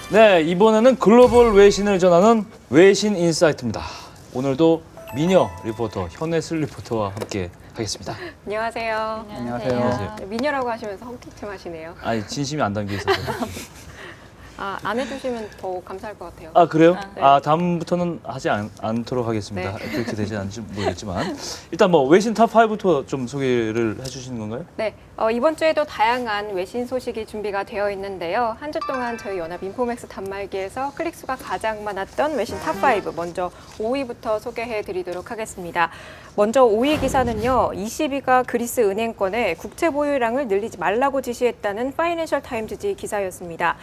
네, 이번에는 글로벌 외신을 전하는 외신 인사이트입니다. 오늘도 미녀 리포터 현애슬 리포터와 함께 하겠습니다. 안녕하세요. 안녕하세요. 미녀라고 하시면서 헛기침 하시네요. 아니, 진심이 안 담겨 있어서. 안 해주시면 더 감사할 것 같아요. 아, 그래요? 네. 다음부터는 하지 않도록 하겠습니다. 네. 그렇게 되지 않을지 모르겠지만. 일단 뭐 외신 탑5부터 좀 소개를 해주시는 건가요? 네, 이번 주에도 다양한 외신 소식이 준비가 되어 있는데요. 한 주 동안 저희 연합 인포맥스 단말기에서 클릭수가 가장 많았던 외신 탑5 먼저 5위부터 소개해 드리도록 하겠습니다. 먼저 5위 기사는요. 22가 그리스 은행권에 국채 보유량을 늘리지 말라고 지시했다는 파이낸셜 타임즈지 기사였습니다.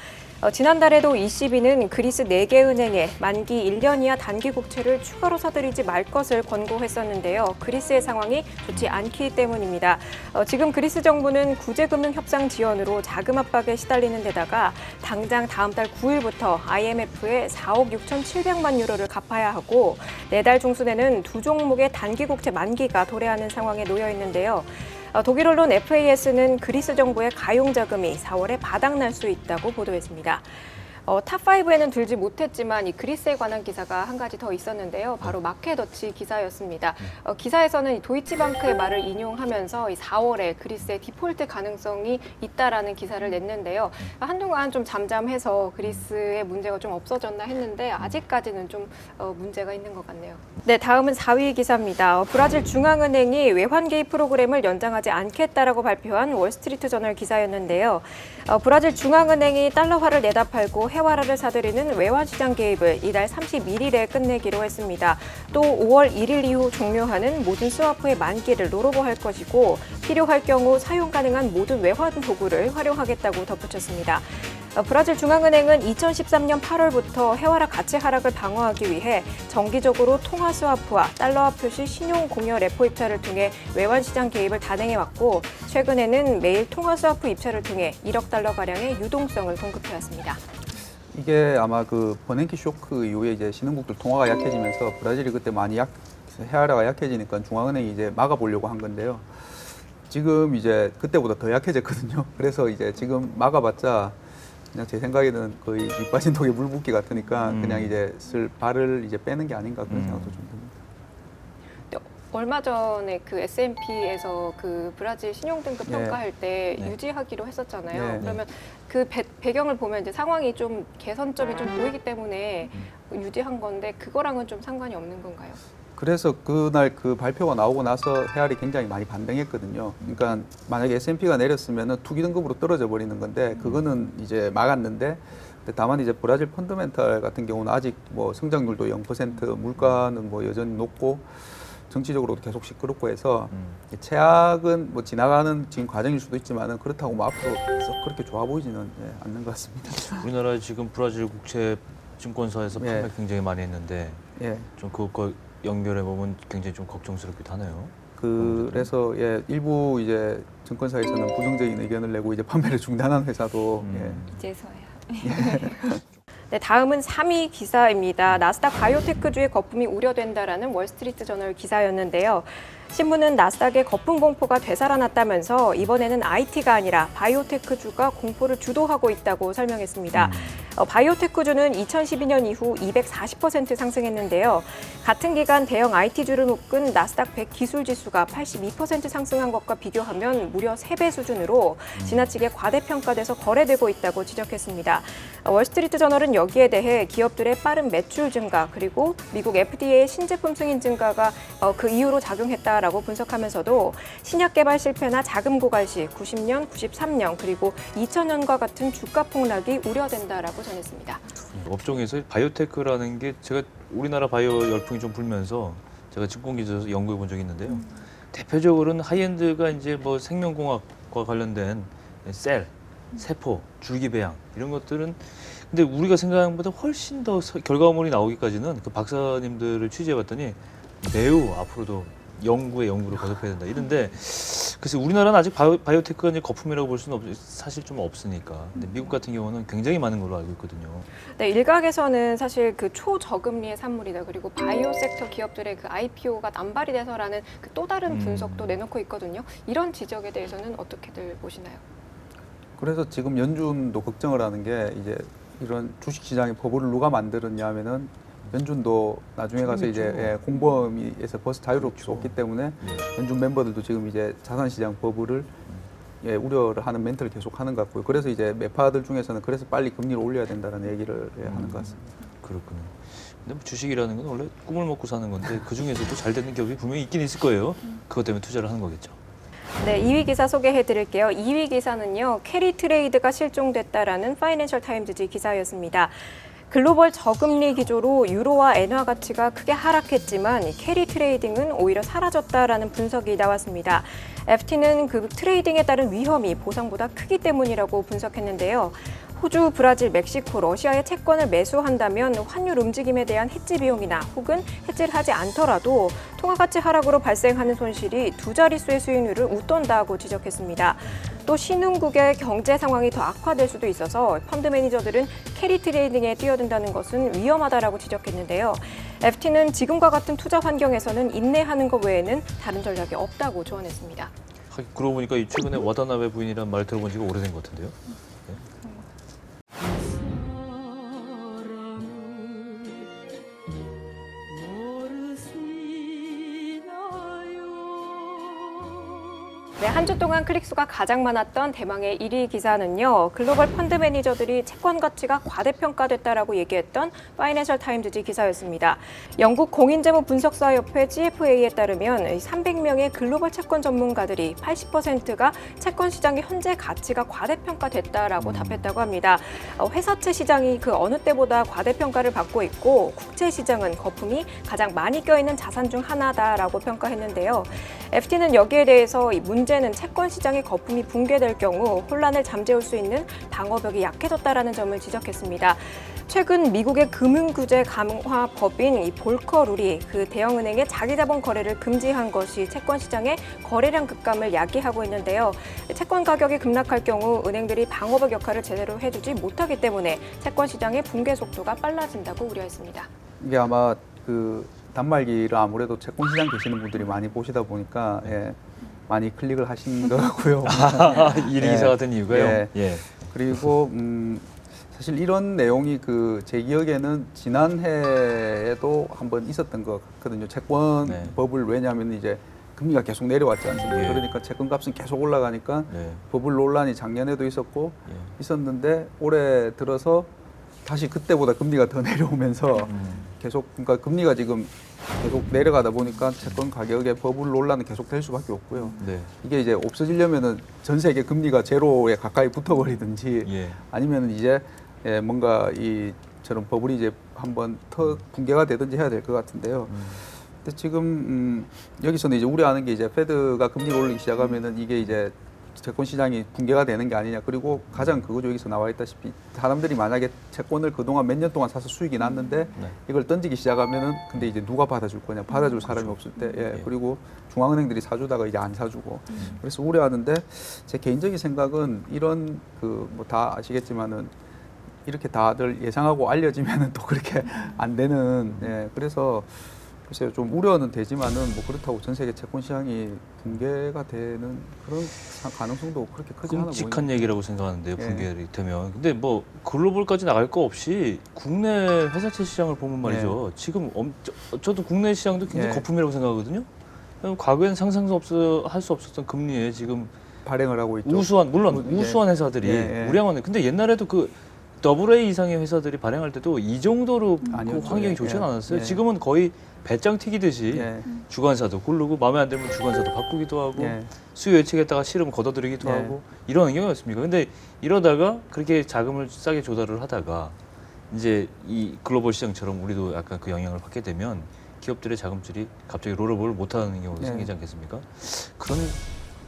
지난달에도 22는 그리스 4개 은행에 만기 1년 이하 단기 국채를 추가로 사들이지 말 것을 권고했었는데요. 그리스의 상황이 좋지 않기 때문입니다. 지금 그리스 정부는 구제금융 협상 지원으로 자금 압박에 시달리는 데다가 당장 다음 달 9일부터 IMF에 4억 6,700만 유로를 갚아야 하고 내달 중순에는 두 종목의 단기 국채 만기가 도래하는 상황에 놓여 있는데요. 독일 언론 FAS는 그리스 정부의 가용 자금이 4월에 바닥날 수 있다고 보도했습니다. 탑5에는 들지 못했지만 이 그리스에 관한 기사가 한 가지 더 있었는데요. 바로 마켓워치 기사였습니다. 기사에서는 이 도이치방크의 말을 인용하면서 이 4월에 그리스의 디폴트 가능성이 있다라는 기사를 냈는데요. 한동안 좀 잠잠해서 그리스의 문제가 좀 없어졌나 했는데 아직까지는 좀 문제가 있는 것 같네요. 네, 다음은 4위 기사입니다. 브라질 중앙은행이 외환 개입 프로그램을 연장하지 않겠다라고 발표한 월스트리트 저널 기사였는데요. 브라질 중앙은행이 달러화를 내다 팔고 해화라를 사들이는 외환시장 개입을 이달 31일에 끝내기로 했습니다. 또 5월 1일 이후 종료하는 모든 스와프의 만기를 롤오버할 것이고 필요할 경우 사용 가능한 모든 외환 도구를 활용하겠다고 덧붙였습니다. 브라질 중앙은행은 2013년 8월부터 해화라 가치 하락을 방어하기 위해 정기적으로 통화 스와프와 달러화 표시 신용 공여 레포 입찰을 통해 외환시장 개입을 단행해왔고 최근에는 매일 통화 스와프 입찰을 통해 1억 달러 가량의 유동성을 공급해왔습니다. 이게 아마 그 버냉키 쇼크 이후에 이제 신흥국들 통화가 약해지면서 브라질이 그때 많이 헤아라가 약해지니까 중앙은행이 이제 막아보려고 한 건데요. 지금 이제 그때보다 더 약해졌거든요. 그래서 이제 지금 막아봤자 그냥 제 생각에는 거의 밑 빠진 독에 물 붓기 같으니까 그냥 이제 발을 이제 빼는 게 아닌가 그런 생각도 좀 듭니다. 얼마 전에 그 S&P에서 그 브라질 신용등급 네. 평가할 때 네. 유지하기로 했었잖아요. 네. 그러면 그 배경을 보면 이제 상황이 좀 개선점이 좀 보이기 때문에 유지한 건데 그거랑은 좀 상관이 없는 건가요? 그래서 그날 그 발표가 나오고 나서 헤아리 굉장히 많이 반등했거든요. 그러니까 만약에 S&P가 내렸으면 투기 등급으로 떨어져 버리는 건데 그거는 이제 막았는데 다만 이제 브라질 펀더멘탈 같은 경우는 아직 뭐 성장률도 0%, 물가는 뭐 여전히 높고 정치적으로도 계속 시끄럽고 해서 최악은 뭐 지나가는 지금 과정일 수도 있지만은 그렇다고 뭐 앞으로 썩 그렇게 좋아 보이지는 않는 것 같습니다. 우리나라 지금 브라질 국채 증권사에서 판매 굉장히 많이 했는데 예. 좀 그것과 연결해 보면 굉장히 좀 걱정스럽기도 하네요. 그래서 일부 이제 증권사에서는 부정적인 의견을 내고 이제 판매를 중단한 회사도 이제서야. 네, 다음은 3위 기사입니다. 나스닥 바이오테크주의 거품이 우려된다라는 월스트리트 저널 기사였는데요. 신문은 나스닥의 거품 공포가 되살아났다면서 이번에는 IT가 아니라 바이오테크주가 공포를 주도하고 있다고 설명했습니다. 바이오테크주는 2012년 이후 240% 상승했는데요. 같은 기간 대형 IT주를 묶은 나스닥 100 기술 지수가 82% 상승한 것과 비교하면 무려 3배 수준으로 지나치게 과대평가돼서 거래되고 있다고 지적했습니다. 월스트리트 저널은 여기에 대해 기업들의 빠른 매출 증가 그리고 미국 FDA의 신제품 승인 증가가 그 이유로 작용했다라고 분석하면서도 신약 개발 실패나 자금 고갈 시 90년, 93년 그리고 2000년과 같은 주가 폭락이 우려된다라고 전했습니다. 업종에서 바이오테크라는 게 제가 우리나라 바이오 열풍이 좀 불면서 제가 증권기자로서 연구해 본 적이 있는데요. 대표적으로는 하이엔드가 이제 뭐 생명공학과 관련된 셀, 세포, 줄기배양 이런 것들은 근데 우리가 생각한 것보다 훨씬 더 결과물이 나오기까지는 그 박사님들을 취재해 봤더니 매우 앞으로도 연구를 거듭해야 된다. 이런데 글쎄 우리나라는 아직 바이오테크가 이제 거품이라고 볼 수는 사실 좀 없으니까. 근데 미국 같은 경우는 굉장히 많은 걸로 알고 있거든요. 네, 일각에서는 사실 그 초저금리의 산물이다. 그리고 바이오 섹터 기업들의 그 IPO가 남발이 돼서라는 그 또 다른 분석도 내놓고 있거든요. 이런 지적에 대해서는 어떻게들 보시나요? 그래서 지금 연준도 걱정을 하는 게 이제 이런 주식시장의 버블을 누가 만들었냐면은 연준도 나중에 가서 이제 공범위에서 벌써 자유롭기 때문에 연준 멤버들도 지금 이제 자산시장 버블을 우려를 하는 멘트를 계속 하는 것 같고요. 그래서 이제 매파들 중에서는 그래서 빨리 금리를 올려야 된다는 얘기를 하는 것 같습니다. 그렇군요. 근데 뭐 주식이라는 건 원래 꿈을 먹고 사는 건데 그 중에서도 잘 되는 기업이 분명히 있긴 있을 거예요. 그것 때문에 투자를 하는 거겠죠. 네, 2위 기사 소개해 드릴게요. 2위 기사는요, 캐리 트레이드가 실종됐다라는 파이낸셜 타임즈지 기사였습니다. 글로벌 저금리 기조로 유로와 엔화 가치가 크게 하락했지만 캐리 트레이딩은 오히려 사라졌다라는 분석이 나왔습니다. FT는 그 트레이딩에 따른 위험이 보상보다 크기 때문이라고 분석했는데요. 호주, 브라질, 멕시코, 러시아의 채권을 매수한다면 환율 움직임에 대한 해지 비용이나 혹은 해지를 하지 않더라도 통화가치 하락으로 발생하는 손실이 두 자릿수의 수익률을 웃돈다고 지적했습니다. 또 신흥국의 경제 상황이 더 악화될 수도 있어서 펀드 매니저들은 캐리 트레이딩에 뛰어든다는 것은 위험하다라고 지적했는데요. FT는 지금과 같은 투자 환경에서는 인내하는 것 외에는 다른 전략이 없다고 조언했습니다. 그러고 보니까 최근에 와다나베 부인이란 말 들어본 지가 오래된 것 같은데요. 네, 한 주 동안 클릭수가 가장 많았던 대망의 1위 기사는요. 글로벌 펀드 매니저들이 채권 가치가 과대평가됐다라고 얘기했던 파이낸셜 타임즈지 기사였습니다. 영국 공인재무 분석사협회 GFA에 따르면 300명의 글로벌 채권 전문가들이 80%가 채권 시장의 현재 가치가 과대평가됐다라고 답했다고 합니다. 회사채 시장이 그 어느 때보다 과대평가를 받고 있고 국채 시장은 거품이 가장 많이 껴있는 자산 중 하나다라고 평가했는데요. FT는 여기에 대해서 이 문제는 채권 시장의 거품이 붕괴될 경우 혼란을 잠재울 수 있는 방어벽이 약해졌다라는 점을 지적했습니다. 최근 미국의 금융규제 강화 법인 이 볼커 룰이 그 대형은행의 자기자본 거래를 금지한 것이 채권 시장의 거래량 급감을 야기하고 있는데요. 채권 가격이 급락할 경우 은행들이 방어벽 역할을 제대로 해주지 못하기 때문에 채권 시장의 붕괴 속도가 빨라진다고 우려했습니다. 이게 아마 그 단말기를 아무래도 채권 시장 계시는 분들이 많이 보시다 보니까 많이 클릭을 하신 것 같고요. 1위 기사가 된 이유가요? 예. 그리고 사실 이런 내용이 그 제 기억에는 지난해에도 한번 있었던 것 같거든요. 채권 버블 왜냐하면 이제 금리가 계속 내려왔지 않습니까? 그러니까 채권 값은 계속 올라가니까 버블 논란이 작년에도 있었고 있었는데 올해 들어서 다시 그때보다 금리가 더 내려오면서 계속 그러니까 금리가 지금 계속 내려가다 보니까 채권 가격의 버블 논란은 계속 될 수밖에 없고요. 이게 이제 없어지려면은 전 세계 금리가 제로에 가까이 붙어버리든지 아니면은 이제 뭔가 이처럼 버블이 이제 한번 더 붕괴가 되든지 해야 될 것 같은데요. 근데 지금 여기서는 이제 우려하는 게 이제 페드가 금리를 올리기 시작하면은 이게 이제 채권 시장이 붕괴가 되는 게 아니냐. 그리고 가장 그거죠. 여기서 나와 있다시피 사람들이 만약에 채권을 그동안 몇 년 동안 사서 수익이 났는데 이걸 던지기 시작하면은 근데 이제 누가 받아줄 거냐. 받아줄 사람이 없을 때. 그리고 중앙은행들이 사주다가 이제 안 사주고. 그래서 우려하는데 제 개인적인 생각은 이런 그 뭐 다 아시겠지만은 이렇게 다들 예상하고 알려지면은 또 그렇게 안 되는. 그래서 글쎄요, 좀 우려는 되지만은 뭐 그렇다고 전 세계 채권 시장이 붕괴가 되는 그런 가능성도 그렇게 크지 않아 보이죠. 끔찍한 얘기라고 생각하는데요, 붕괴가 되면. 근데 뭐 글로벌까지 나갈 거 없이 국내 회사채 시장을 보면 말이죠. 지금 저도 국내 시장도 굉장히 거품이라고 생각하거든요. 과거에는 상상도 할 수 없었던 금리에 지금 발행을 하고 있죠. 우수한 회사들이 우량한. 근데 옛날에도 그 AA 이상의 회사들이 발행할 때도 이 정도로 그 환경이 좋지는 않았어요. 지금은 거의 배짱 튀기듯이 주관사도 고르고 마음에 안 들면 주관사도 바꾸기도 하고 수요 예측했다가 싫으면 걷어들이기도 하고 이런 환경이었습니까? 근데 이러다가 그렇게 자금을 싸게 조달을 하다가 이제 이 글로벌 시장처럼 우리도 약간 그 영향을 받게 되면 기업들의 자금줄이 갑자기 롤오버를 못하는 경우가 생기지 않겠습니까? 그런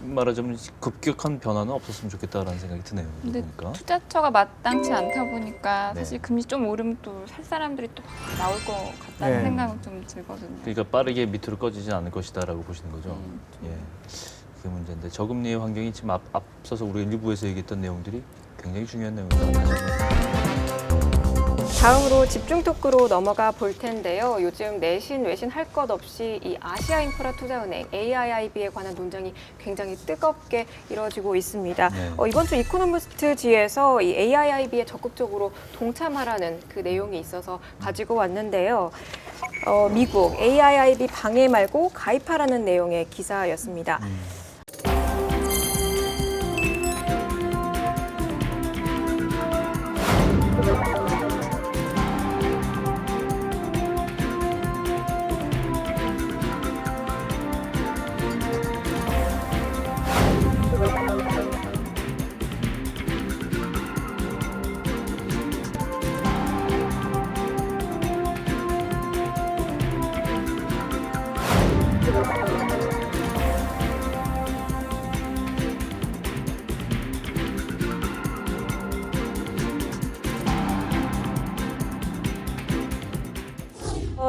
말하자면 급격한 변화는 없었으면 좋겠다라는 생각이 드네요. 근데 보니까. 투자처가 마땅치 않다 보니까 사실 금리 좀 오르면 또 살 사람들이 또 나올 것 같다는 생각은 좀 들거든요. 그러니까 빠르게 밑으로 꺼지지 않을 것이다라고 보시는 거죠. 그게 문제인데 저금리의 환경이 지금 앞서서 우리가 일부에서 얘기했던 내용들이 굉장히 중요한 내용이라고 생각합니다. 다음으로 집중 토크로 넘어가 볼 텐데요. 요즘 내신, 외신 할 것 없이 이 아시아인프라투자은행 AIIB에 관한 논쟁이 굉장히 뜨겁게 이뤄지고 있습니다. 네. 이번 주 이코노미스트지에서 이 AIIB에 적극적으로 동참하라는 그 내용이 있어서 가지고 왔는데요. 미국 AIIB 방해 말고 가입하라는 내용의 기사였습니다.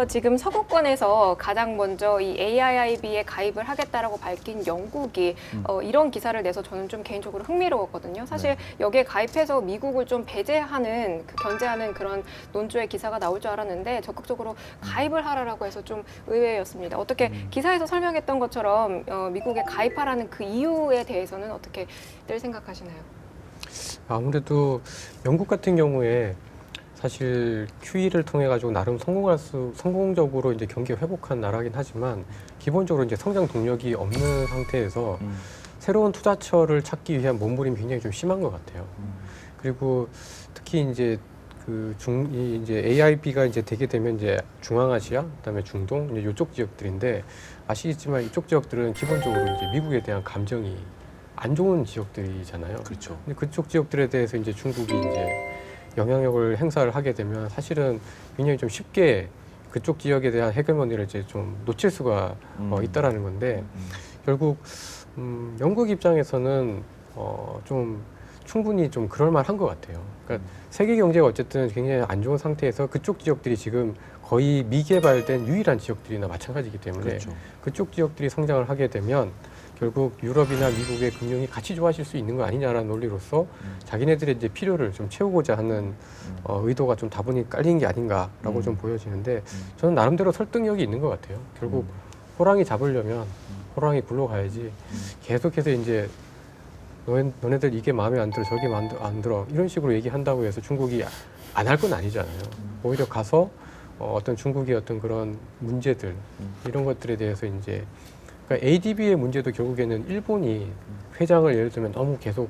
지금 서구권에서 가장 먼저 이 AIIB에 가입을 하겠다라고 밝힌 영국이 이런 기사를 내서 저는 좀 개인적으로 흥미로웠거든요. 사실 여기에 가입해서 미국을 좀 배제하는, 견제하는 그런 논조의 기사가 나올 줄 알았는데 적극적으로 가입을 하라라고 해서 좀 의외였습니다. 어떻게 기사에서 설명했던 것처럼 미국에 가입하라는 그 이유에 대해서는 어떻게들 생각하시나요? 아무래도 영국 같은 경우에 사실 QE를 통해 가지고 나름 성공적으로 이제 경기 회복한 나라긴 하지만 기본적으로 이제 성장 동력이 없는 상태에서 새로운 투자처를 찾기 위한 몸부림이 굉장히 좀 심한 것 같아요. 그리고 특히 이제 이제 AIB가 이제 되게 되면 이제 중앙아시아, 그다음에 중동 이제 이쪽 지역들인데 아시겠지만 이쪽 지역들은 기본적으로 이제 미국에 대한 감정이 안 좋은 지역들이잖아요. 그렇죠. 근데 그쪽 지역들에 대해서 이제 중국이 이제 영향력을 행사를 하게 되면 사실은 굉장히 좀 쉽게 그쪽 지역에 대한 헤게모니를 이제 좀 놓칠 수가 있다라는 건데 결국 영국 입장에서는 좀 충분히 좀 그럴만한 것 같아요. 그러니까 세계 경제가 어쨌든 굉장히 안 좋은 상태에서 그쪽 지역들이 지금 거의 미개발된 유일한 지역들이나 마찬가지이기 때문에 그렇죠. 그쪽 지역들이 성장을 하게 되면 결국 유럽이나 미국의 금융이 같이 좋아질 수 있는 거 아니냐라는 논리로서 자기네들의 이제 필요를 좀 채우고자 하는 의도가 좀 다분히 깔린 게 아닌가라고 좀 보여지는데 저는 나름대로 설득력이 있는 것 같아요. 결국 호랑이 잡으려면 호랑이 굴러가야지 계속해서 이제 너네들 이게 마음에 안 들어 저게 마음에 안 들어 이런 식으로 얘기한다고 해서 중국이 안 할 건 아니잖아요. 오히려 가서 어떤 중국의 어떤 그런 문제들 이런 것들에 대해서 이제 그러니까 ADB의 문제도 결국에는 일본이 회장을 예를 들면 너무 계속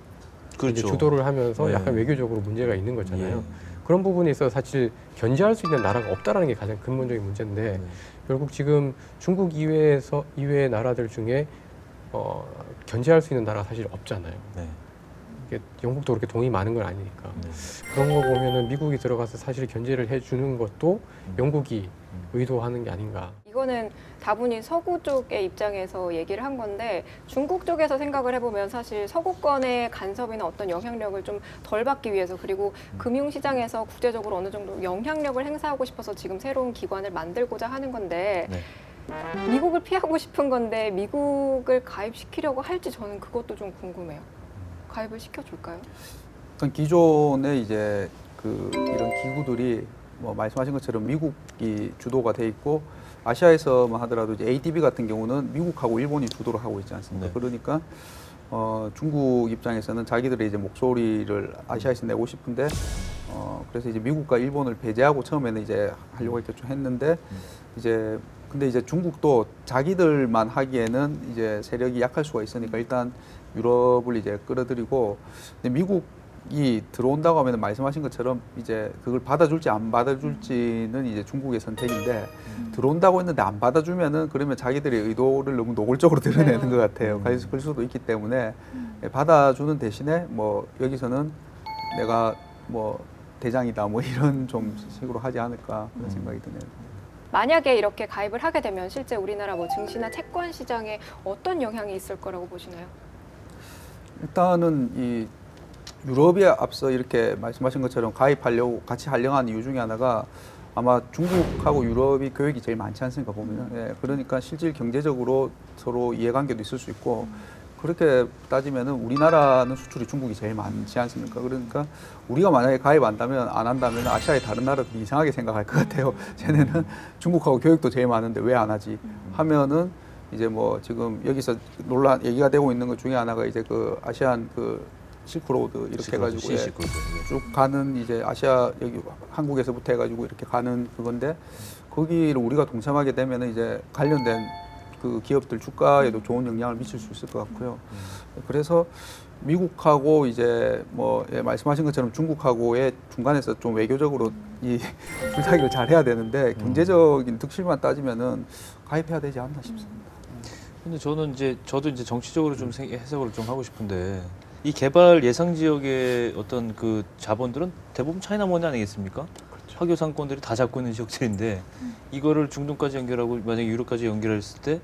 그렇죠. 이제 주도를 하면서 네. 약간 외교적으로 문제가 있는 거잖아요. 예. 그런 부분에 있어서 사실 견제할 수 있는 나라가 없다라는 게 가장 근본적인 문제인데 결국 지금 중국 이외의 나라들 중에 견제할 수 있는 나라가 사실 없잖아요. 네. 이게 영국도 그렇게 돈이 많은 건 아니니까. 네. 그런 거 보면은 미국이 들어가서 사실 견제를 해주는 것도 영국이 의도하는 게 아닌가. 이거는 다분히 서구 쪽의 입장에서 얘기를 한 건데 중국 쪽에서 생각을 해보면 사실 서구권의 간섭이나 어떤 영향력을 좀 덜 받기 위해서 그리고 금융시장에서 국제적으로 어느 정도 영향력을 행사하고 싶어서 지금 새로운 기관을 만들고자 하는 건데 네. 미국을 피하고 싶은 건데 미국을 가입시키려고 할지 저는 그것도 좀 궁금해요. 가입을 시켜줄까요? 그러니까 기존에 이제 이런 기구들이 뭐 말씀하신 것처럼 미국이 주도가 돼 있고 아시아에서만 하더라도 이제 ADB 같은 경우는 미국하고 일본이 주도를 하고 있지 않습니까? 네. 그러니까 중국 입장에서는 자기들의 이제 목소리를 아시아에서 내고 싶은데 그래서 이제 미국과 일본을 배제하고 처음에는 이제 하려고 이렇게 좀 했는데 이제 근데 이제 중국도 자기들만 하기에는 이제 세력이 약할 수가 있으니까 일단 유럽을 이제 끌어들이고 근데 미국이 들어온다고 하면 말씀하신 것처럼 이제 그걸 받아줄지 안 받아줄지는 이제 중국의 선택인데 들어온다고 했는데 안 받아주면은 그러면 자기들의 의도를 너무 노골적으로 드러내는 것 같아요. 그럴 수도 있기 때문에 받아주는 대신에 뭐 여기서는 내가 뭐 대장이다 뭐 이런 좀 식으로 하지 않을까 그런 생각이 드네요. 만약에 이렇게 가입을 하게 되면 실제 우리나라 뭐 증시나 채권 시장에 어떤 영향이 있을 거라고 보시나요? 일단은 이 유럽에 앞서 이렇게 말씀하신 것처럼 가입하려고 같이 하려고 하는 이유 중에 하나가 아마 중국하고 유럽이 교역이 제일 많지 않습니까 보면은. 예, 그러니까 실질 경제적으로 서로 이해관계도 있을 수 있고 그렇게 따지면은 우리나라는 수출이 중국이 제일 많지 않습니까? 그러니까 우리가 만약에 가입한다면 안 한다면 아시아의 다른 나라들이 이상하게 생각할 것 같아요. 쟤네는 중국하고 교육도 제일 많은데 왜 안 하지? 하면은 이제 뭐 지금 여기서 논란 얘기가 되고 있는 것 중에 하나가 이제 그 아시안 그 실크로드 이렇게 해가지고 예, 실크로드. 쭉 가는 이제 아시아 여기 한국에서부터 해가지고 이렇게 가는 그건데 거기를 우리가 동참하게 되면은 이제 관련된 그 기업들 주가에도 좋은 영향을 미칠 수 있을 것 같고요. 그래서 미국하고 이제 뭐 예, 말씀하신 것처럼 중국하고의 중간에서 좀 외교적으로 이 줄타기를 잘 해야 되는데 경제적인 득실만 따지면은 가입해야 되지 않나 싶습니다. 근데 저도 이제 정치적으로 좀 해석을 좀 하고 싶은데 이 개발 예상 지역의 어떤 그 자본들은 대부분 차이나머니 아니겠습니까? 화교 상권들이 다 잡고 있는 지역들인데 이거를 중동까지 연결하고 만약에 유럽까지 연결했을 때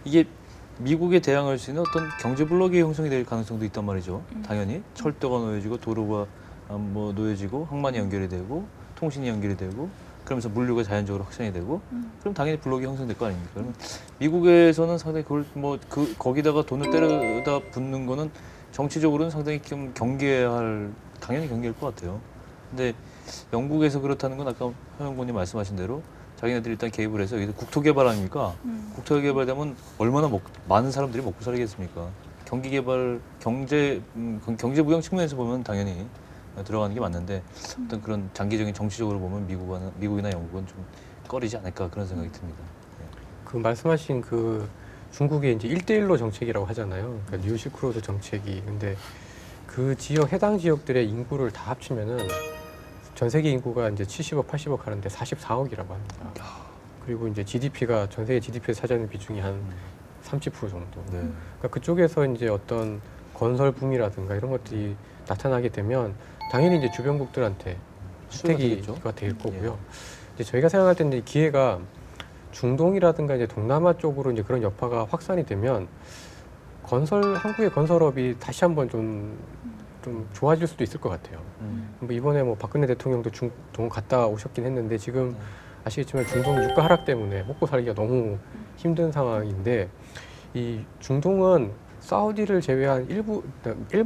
이게 미국에 대항할 수 있는 어떤 경제 블록이 형성이 될 가능성도 있단 말이죠. 당연히 철도가 놓여지고 도로가 뭐 놓여지고 항만이 연결이 되고 통신이 연결이 되고 그러면서 물류가 자연적으로 확산이 되고 그럼 당연히 블록이 형성될 거 아닙니까? 그러면 미국에서는 상당히 그걸 뭐 거기다가 돈을 때려다 붓는 거는 정치적으로는 상당히 좀 당연히 경계할 것 같아요. 근데 영국에서 그렇다는 건 아까 허영군님 말씀하신 대로 자기네들이 일단 개입을 해서 여기서 국토 개발 아닙니까? 국토 개발되면 얼마나 많은 사람들이 먹고 살겠습니까? 경기 개발, 경제 부양 측면에서 보면 당연히 들어가는 게 맞는데 어떤 그런 장기적인 정치적으로 보면 미국이나 영국은 좀 꺼리지 않을까 그런 생각이 듭니다. 그 말씀하신 그 중국의 이제 1대1로 정책이라고 하잖아요. 그러니까 뉴 실크로드 정책이. 근데 그 지역 해당 지역들의 인구를 다 합치면은 전 세계 인구가 이제 70억, 80억 하는데 44억이라고 합니다. 그리고 이제 GDP가 전 세계 GDP에 차지하는 비중이 한 30% 정도. 네. 그러니까 그쪽에서 이제 어떤 건설 붐이라든가 이런 것들이 나타나게 되면 당연히 이제 주변국들한테 혜택이가 될 거고요. 이제 저희가 생각할 때는 이 기회가 중동이라든가 이제 동남아 쪽으로 이제 그런 여파가 확산이 되면 한국의 건설업이 다시 한번 좀 좋아질 수도 있을 것 같아요. 뭐 이번에 뭐 박근혜 대통령도 중동 갔다 오셨긴 했는데 지금 아시겠지만 중동 유가 하락 때문에 먹고 살기가 너무 힘든 상황인데 이 중동은 사우디를 제외한 일부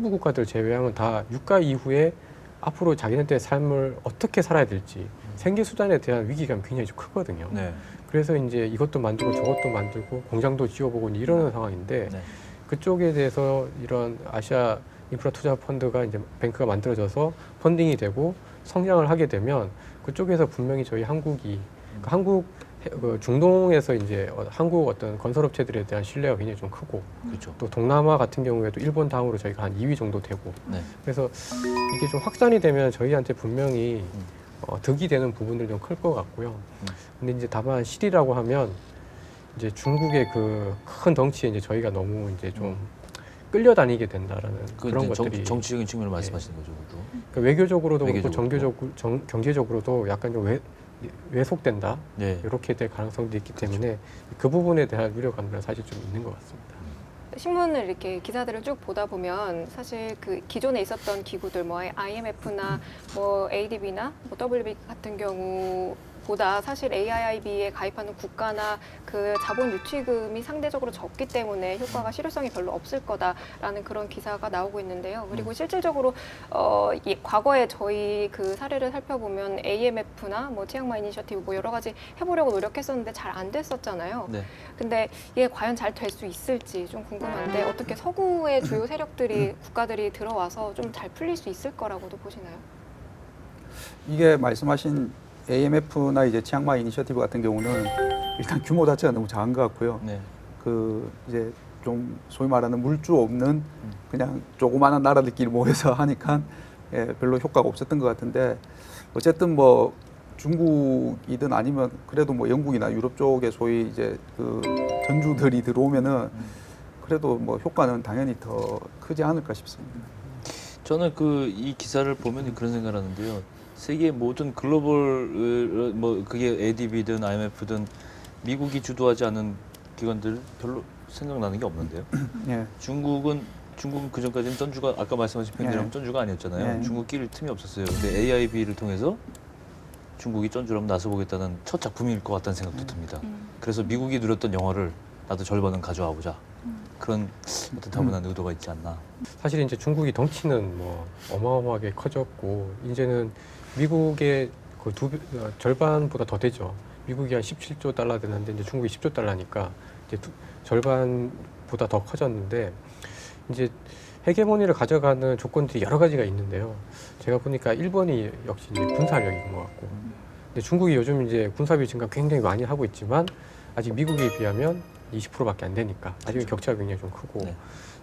국가들 제외하면 다 유가 이후에 앞으로 자기네들의 삶을 어떻게 살아야 될지 생계 수단에 대한 위기감이 굉장히 좀 크거든요. 네. 그래서 이제 이것도 만들고 저것도 만들고 공장도 지어보고 이러는 상황인데 네. 그쪽에 대해서 이런 아시아 인프라 투자 펀드가 이제 뱅크가 만들어져서 펀딩이 되고 성장을 하게 되면 그쪽에서 분명히 저희 한국이 중동에서 이제 한국 어떤 건설업체들에 대한 신뢰가 굉장히 좀 크고 그렇죠. 또 동남아 같은 경우에도 일본 다음으로 저희가 한 2위 정도 되고 네. 그래서 이게 좀 확산이 되면 저희한테 분명히 득이 되는 부분들 좀 클 것 같고요. 근데 이제 다만 실이라고 하면 이제 중국의 그 큰 덩치에 이제 저희가 너무 이제 좀 끌려다니게 된다라는 그런 것들이 정치적인 측면을 말씀하시는 거죠, 그것도. 그러니까 외교적으로도 그렇고 외교적으로. 경제적으로도 약간 좀 왜속된다 네. 이렇게 될 가능성도 있기 때문에 그 부분에 대한 우려감은 사실 좀 있는 것 같습니다. 신문을 이렇게 기사들을 쭉 보다 보면 사실 그 기존에 있었던 기구들 뭐 IMF나 뭐 ADB나 뭐 WB 같은 경우보다 사실 AIIB에 가입하는 국가나 그 자본 유치금이 상대적으로 적기 때문에 효과가 실효성이 별로 없을 거다라는 그런 기사가 나오고 있는데요. 그리고 실질적으로 과거에 저희 그 사례를 살펴보면 AMF나 뭐 치앙마이 이니셔티브 뭐 여러 가지 해보려고 노력했었는데 잘 안 됐었잖아요. 네. 근데 이게 과연 잘 될 수 있을지 좀 궁금한데 어떻게 서구의 주요 세력들이 국가들이 들어와서 좀 잘 풀릴 수 있을 거라고도 보시나요? 이게 말씀하신 AMF나 이제 치앙마이 이니셔티브 같은 경우는 일단 규모 자체가 너무 작은 것 같고요. 네. 그 이제 좀 소위 말하는 물주 없는 그냥 조그마한 나라들끼리 모여서 하니까 별로 효과가 없었던 것 같은데 어쨌든 뭐 중국이든 아니면 그래도 뭐 영국이나 유럽 쪽에 소위 이제 그 전주들이 들어오면은 그래도 뭐 효과는 당연히 더 크지 않을까 싶습니다. 저는 이 기사를 보면 그런 생각을 하는데요. 세계 모든 글로벌 뭐 그게 ADB든 IMF든 미국이 주도하지 않은 기관들 별로 생각나는 게 없는데요. 예. 중국은 그전까지는 전주가 아까 말씀하신 편이라면 전주가 아니었잖아요. 중국 끼를 틈이 없었어요. 근데 AIB를 통해서 중국이 전주를 한번 나서보겠다는 첫 작품일 것 같다는 생각도 듭니다. 그래서 미국이 누렸던 영화를 나도 절반은 가져와 보자. 그런 어떤 다분한 의도가 있지 않나. 사실 이제 중국이 덩치는 뭐 어마어마하게 커졌고 이제는 미국의 그 절반보다 더 되죠. 미국이 한 17조 달러 되는데 이제 중국이 10조 달러니까 이제 절반보다 더 커졌는데 이제 헤게모니를 가져가는 조건들이 여러 가지가 있는데요. 제가 보니까 일본이 역시 이제 군사력인 것 같고, 근데 중국이 요즘 이제 군사비 증가 굉장히 많이 하고 있지만 아직 미국에 비하면 20%밖에 안 되니까 아직 격차가 굉장히 좀 크고, 네.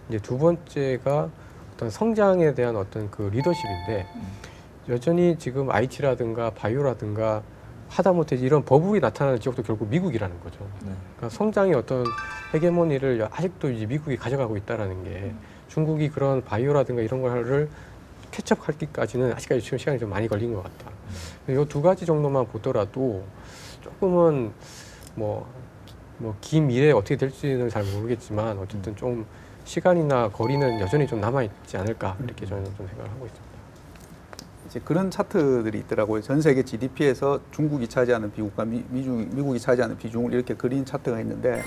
이제 두 번째가 어떤 성장에 대한 어떤 그 리더십인데 여전히 지금 IT라든가 바이오라든가 하다못해 이런 버블이 나타나는 지역도 결국 미국이라는 거죠. 네. 그러니까 성장의 어떤 헤게모니를 아직도 이제 미국이 가져가고 있다라는 게 중국이 그런 바이오라든가 이런 거를 캐치업하기까지는 아직까지 지금 시간이 좀 많이 걸린 것 같다. 이 두 가지 정도만 보더라도 조금은 긴 미래에 어떻게 될지는 잘 모르겠지만 어쨌든 좀 시간이나 거리는 여전히 좀 남아 있지 않을까 이렇게 저는 좀 생각을 하고 있습니다. 이제 그런 차트들이 있더라고요. 전 세계 GDP에서 중국이 차지하는 비중과 미국이 차지하는 비중을 이렇게 그린 차트가 있는데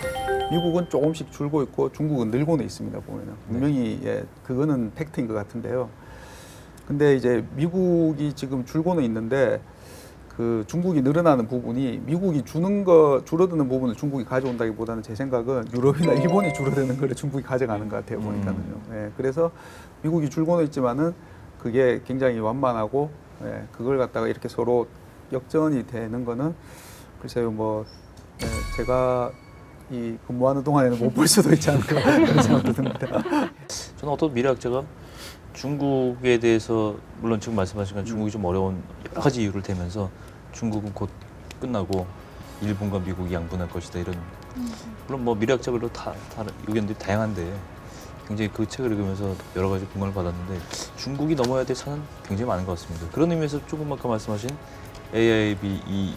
미국은 조금씩 줄고 있고 중국은 늘고는 있습니다. 보면은 분명히 예, 그거는 팩트인 것 같은데요. 근데 이제 미국이 지금 줄고는 있는데 그 중국이 늘어나는 부분이 미국이 줄어드는 부분을 중국이 가져온다기보다는 제 생각은 유럽이나 일본이 줄어드는 걸 중국이 가져가는 것 같아요. 보니까는요. 예, 그래서 미국이 줄고는 있지만은 그게 굉장히 완만하고 예, 그걸 갖다가 이렇게 서로 역전이 되는 거는 글쎄요 뭐 예, 제가 이 근무하는 동안에는 못 볼 수도 있지 않을까 그런 생각도 듭니다. 저는 어떤 미래학자가 중국에 대해서 물론 지금 말씀하신 건 중국이 좀 어려운 여러 가지 이유를 대면서 중국은 곧 끝나고 일본과 미국이 양분할 것이다 이런 물론 뭐 미래학자별로 다른 의견들이 다양한데 굉장히 그 책을 읽으면서 여러 가지 공감을 받았는데 중국이 넘어야 될 산은 굉장히 많은 것 같습니다. 그런 의미에서 조금 아까 말씀하신 AIB 이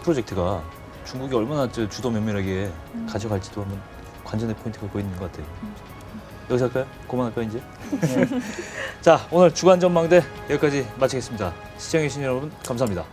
프로젝트가 중국이 얼마나 주도 면밀하게 가져갈지도 한번 관전의 포인트가 거기 있는 것 같아요. 여기서 할까요? 그만할까요 이제? 자, 오늘 주간 전망대 여기까지 마치겠습니다. 시청해주신 여러분 감사합니다.